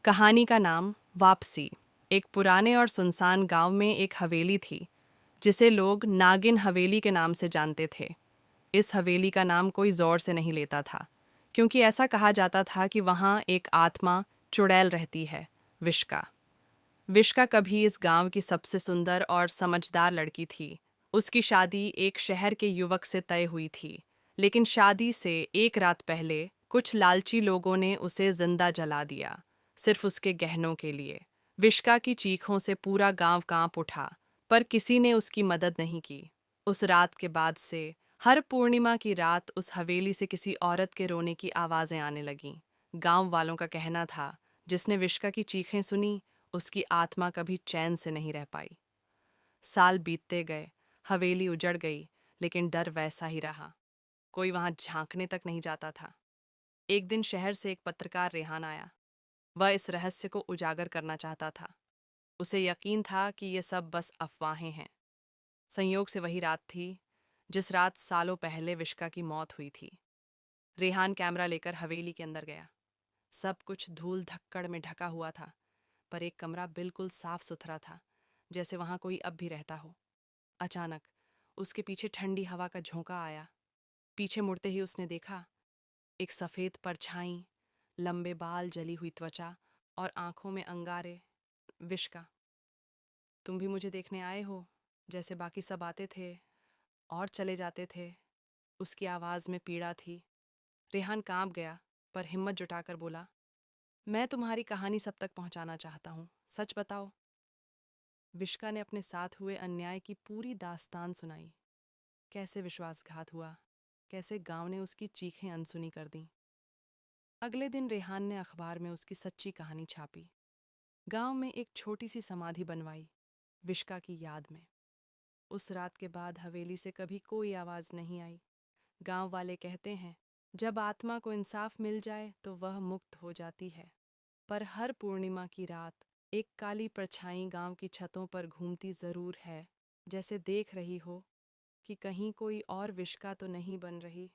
कहानी का नाम वापसी। एक पुराने और सुनसान गांव में एक हवेली थी जिसे लोग नागिन हवेली के नाम से जानते थे। इस हवेली का नाम कोई जोर से नहीं लेता था, क्योंकि ऐसा कहा जाता था कि वहाँ एक आत्मा चुड़ैल रहती है, विश्का। विश्का कभी इस गांव की सबसे सुंदर और समझदार लड़की थी। उसकी शादी एक शहर के युवक से तय हुई थी, लेकिन शादी से एक रात पहले कुछ लालची लोगों ने उसे जिंदा जला दिया, सिर्फ उसके गहनों के लिए। विश्का की चीखों से पूरा गांव कांप उठा, पर किसी ने उसकी मदद नहीं की। उस रात के बाद से हर पूर्णिमा की रात उस हवेली से किसी औरत के रोने की आवाजें आने लगीं। गांव वालों का कहना था, जिसने विश्का की चीखें सुनी, उसकी आत्मा कभी चैन से नहीं रह पाई। साल बीतते गए, हवेली उजड़ गई, लेकिन डर वैसा ही रहा। कोई वहां झांकने तक नहीं जाता था। एक दिन शहर से एक पत्रकार रेहान आया। वह इस रहस्य को उजागर करना चाहता था। उसे यकीन था कि ये सब बस अफवाहें हैं। संयोग से वही रात थी जिस रात सालों पहले विश्का की मौत हुई थी। रेहान कैमरा लेकर हवेली के अंदर गया। सब कुछ धूल धक्कड़ में ढका हुआ था, पर एक कमरा बिल्कुल साफ सुथरा था, जैसे वहां कोई अब भी रहता हो। अचानक उसके पीछे ठंडी हवा का झोंका आया। पीछे मुड़ते ही उसने देखा एक सफेद परछाई, लंबे बाल, जली हुई त्वचा और आंखों में अंगारे। विश्का, तुम भी मुझे देखने आए हो, जैसे बाकी सब आते थे और चले जाते थे। उसकी आवाज में पीड़ा थी। रेहान कांप गया, पर हिम्मत जुटाकर बोला, मैं तुम्हारी कहानी सब तक पहुंचाना चाहता हूँ, सच बताओ। विश्का ने अपने साथ हुए अन्याय की पूरी दास्तान सुनाई। कैसे विश्वासघात हुआ, कैसे गांव ने उसकी चीखें अनसुनी कर दी। अगले दिन रेहान ने अखबार में उसकी सच्ची कहानी छापी। गांव में एक छोटी सी समाधि बनवाई, विश्का की याद में। उस रात के बाद हवेली से कभी कोई आवाज नहीं आई। गांव वाले कहते हैं, जब आत्मा को इंसाफ मिल जाए तो वह मुक्त हो जाती है। पर हर पूर्णिमा की रात एक काली परछाई गांव की छतों पर घूमती जरूर है, जैसे देख रही हो कि कहीं कोई और विश्का तो नहीं बन रही।